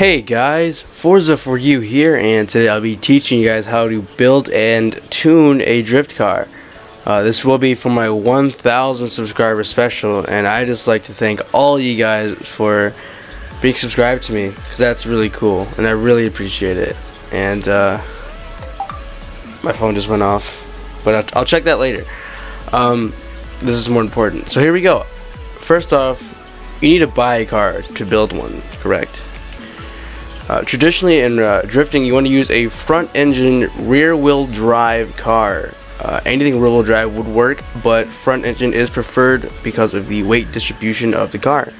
Hey guys, Forza for you here, and today I'll be teaching you guys how to build and tune a drift car. This will be for my 1,000 subscriber special, and I just like to thank all you guys for being subscribed to me, because that's really cool, and I really appreciate it. And my phone just went off, but I'll check that later. This is more important. So here we go. First off, you need to buy a car to build one, correct? Traditionally in drifting, you want to use a front-engine rear-wheel drive car. Anything rear-wheel drive would work, but front engine is preferred because of the weight distribution of the car.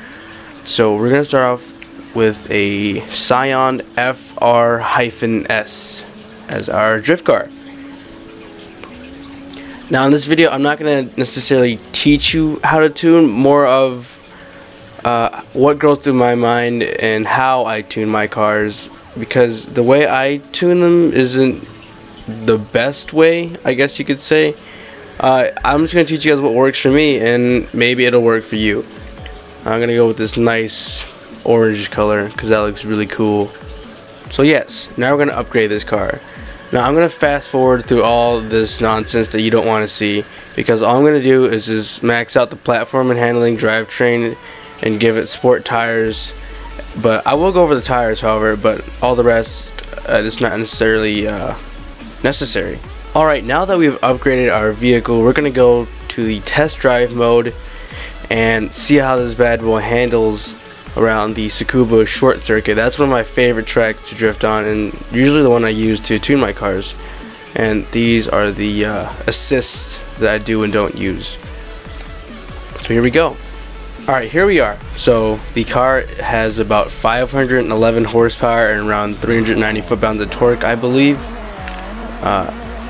So we're going to start off with a Scion FR-S as our drift car. Now in this video, I'm not going to necessarily teach you how to tune, more of what goes through my mind and how I tune my cars, because the way I tune them isn't the best way, I guess you could say. I'm just going to teach you guys what works for me, and maybe it'll work for you. I'm going to go with this nice orange color because that looks really cool. So yes, now we're going to upgrade this car. Now I'm going to fast forward through all this nonsense that you don't want to see, because all I'm going to do is just max out the platform and handling drivetrain and give it sport tires. But I will go over the tires, however, but all the rest is not necessarily necessary. Alright, now that we've upgraded our vehicle, we're going to go to the test drive mode and see how this bad boy handles around the Tsukuba short circuit. That's one of my favorite tracks to drift on, and usually the one I use to tune my cars. And these are the assists that I do and don't use. So here we go. Alright, here we are. So the car has about 511 horsepower and around 390 foot-pounds of torque, I believe.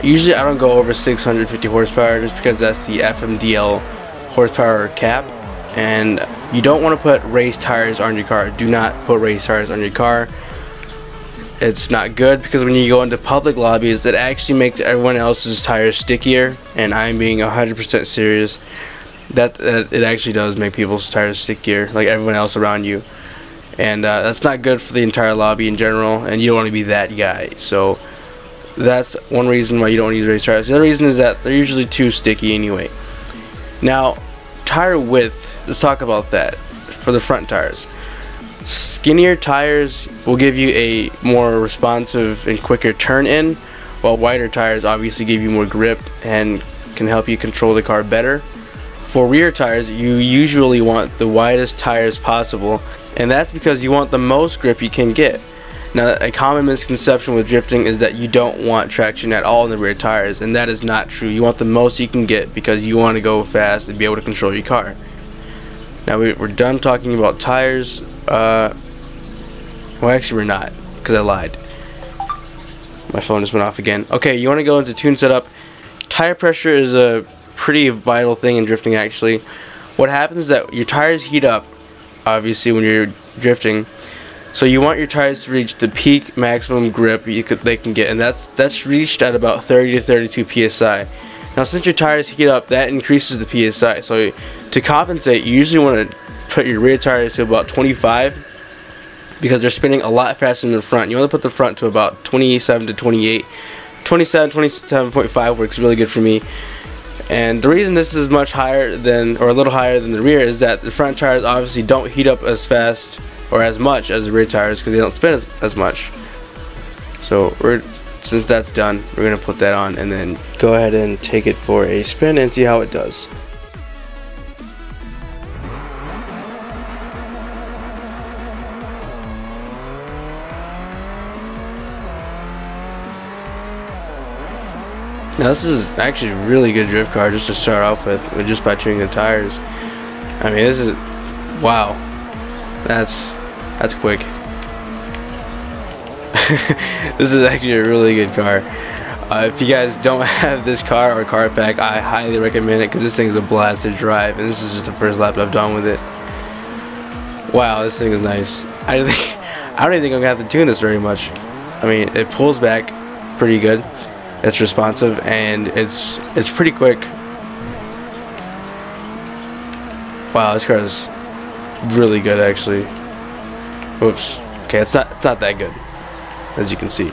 Usually I don't go over 650 horsepower just because that's the FMDL horsepower cap, and you don't want to put race tires on your car. Do not put race tires on your car. It's not good, because when you go into public lobbies, it actually makes everyone else's tires stickier, and I'm being 100% serious. That it actually does make people's tires stickier, like everyone else around you, and that's not good for the entire lobby in general, and you don't want to be that guy. So that's one reason why you don't use race tires. The other reason is that they're usually too sticky anyway. Now, tire width, let's talk about that for the front tires. Skinnier tires will give you a more responsive and quicker turn in, while wider tires obviously give you more grip and can help you control the car better. For rear tires, you usually want the widest tires possible, and that's because you want the most grip you can get. Now, a common misconception with drifting is that you don't want traction at all in the rear tires, and that is not true. You want the most you can get because you want to go fast and be able to control your car. Now we're done talking about tires. Well, actually we're not, because I lied. My phone just went off again. Okay, you want to go into tune setup. Tire pressure is a pretty vital thing in drifting, actually. What happens is that your tires heat up, obviously, when you're drifting. So you want your tires to reach the peak maximum grip they can get, and that's reached at about 30 to 32 psi. Now, since your tires heat up, that increases the psi. So to compensate, you usually want to put your rear tires to about 25, because they're spinning a lot faster than the front. You want to put the front to about 27 to 28. 27.5 works really good for me. And the reason this is much higher than, or a little higher than the rear, is that the front tires obviously don't heat up as fast or as much as the rear tires, because they don't spin as much. So since that's done, we're going to put that on and then go ahead and take it for a spin and see how it does. Now this is actually a really good drift car just to start off with just by tuning the tires. I mean, this is, wow, that's quick. This is actually a really good car. If you guys don't have this car or car pack, I highly recommend it, because this thing is a blast to drive, and this is just the first lap I've done with it. Wow, this thing is nice. I don't even think I'm gonna have to tune this very much. I mean, it pulls back pretty good. It's responsive, and it's pretty quick. Wow, this car is really good, actually. Whoops. okay, it's not that good, as you can see.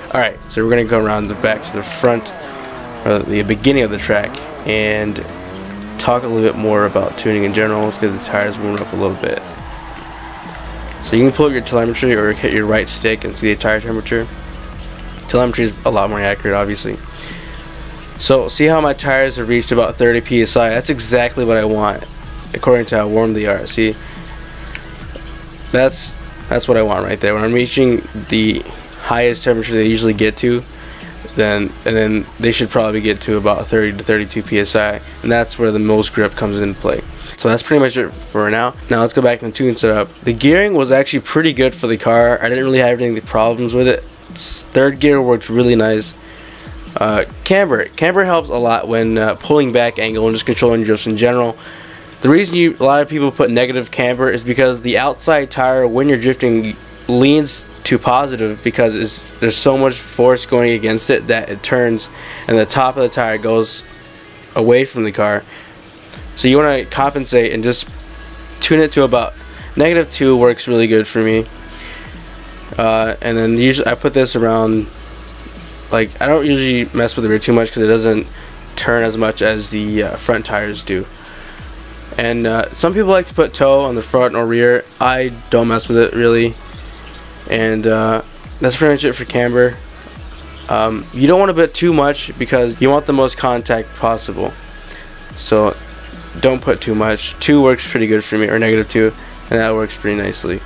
Alright, so we're going to go around the back to the front, or the beginning of the track, and talk a little bit more about tuning in general. Let's get the tires warmed up a little bit. So you can pull up your telemetry or hit your right stick and see the tire temperature. Telemetry is a lot more accurate, obviously. So see how my tires have reached about 30 psi. That's exactly what I want, according to how warm they are. See, that's what I want right there. When I'm reaching the highest temperature they usually get to, then they should probably get to about 30 to 32 psi, and that's where the most grip comes into play. So that's pretty much it for now. Now let's go back to the tune setup. The gearing was actually pretty good for the car. I didn't really have any problems with it. Third gear works really nice. Camber helps a lot when pulling back angle and just controlling drifts in general. The reason a lot of people put negative camber is because the outside tire, when you're drifting, leans to positive because there's so much force going against it that it turns, and the top of the tire goes away from the car. So you want to compensate and just tune it to about -2 works really good for me. And then usually I put this around, like, I don't usually mess with the rear too much because it doesn't turn as much as the front tires do. And some people like to put toe on the front or rear. I don't mess with it really. And that's pretty much it for camber. You don't want to put too much because you want the most contact possible. So don't put too much. 2 works pretty good for me, or -2, and that works pretty nicely.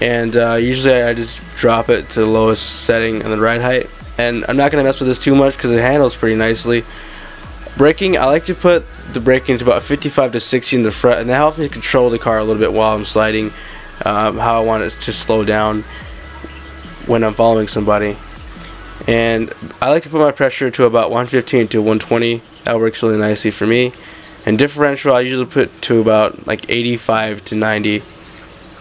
And usually I just drop it to the lowest setting on the ride height. And I'm not going to mess with this too much because it handles pretty nicely. Braking, I like to put the braking to about 55 to 60 in the front, and that helps me control the car a little bit while I'm sliding, how I want it to slow down when I'm following somebody. And I like to put my pressure to about 115 to 120. That works really nicely for me. And differential, I usually put to about like 85 to 90.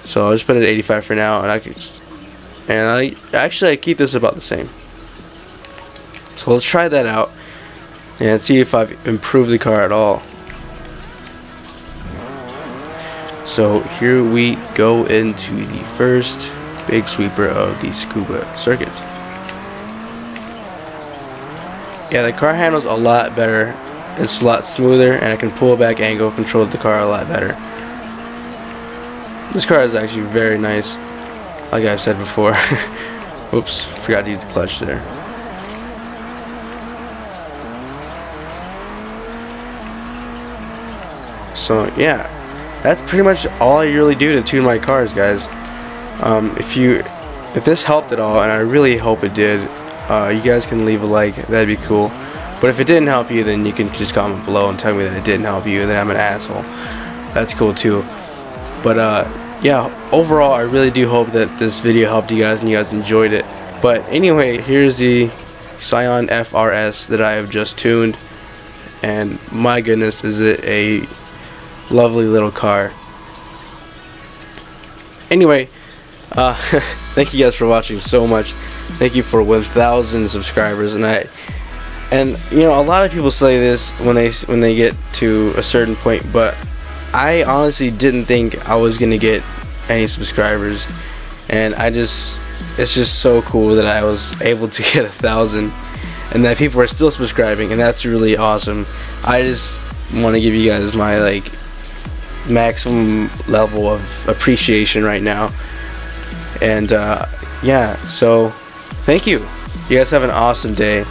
So I'll just put it at 85 for now, and I keep this about the same. So let's try that out and see if I've improved the car at all. So here we go into the first big sweeper of the scuba circuit. Yeah, the car handles a lot better. It's a lot smoother, and I can pull back angle, control the car a lot better. This car is actually very nice, like I've said before. Oops, forgot to use the clutch there. So yeah, that's pretty much all I really do to tune my cars, guys. If this helped at all, and I really hope it did, you guys can leave a like. That'd be cool. But if it didn't help you, then you can just comment below and tell me that it didn't help you, and then I'm an asshole. That's cool too. But yeah, overall I really do hope that this video helped you guys and you guys enjoyed it. But anyway, here's the Scion FRS that I have just tuned, and my goodness, is it a lovely little car. Anyway, thank you guys for watching so much. Thank you for 1,000 subscribers, and you know, a lot of people say this when they get to a certain point, but I honestly didn't think I was gonna get any subscribers, and it's just so cool that I was able to get 1,000 and that people are still subscribing, and that's really awesome. I just want to give you guys my like maximum level of appreciation right now. And yeah, so thank you. You guys have an awesome day.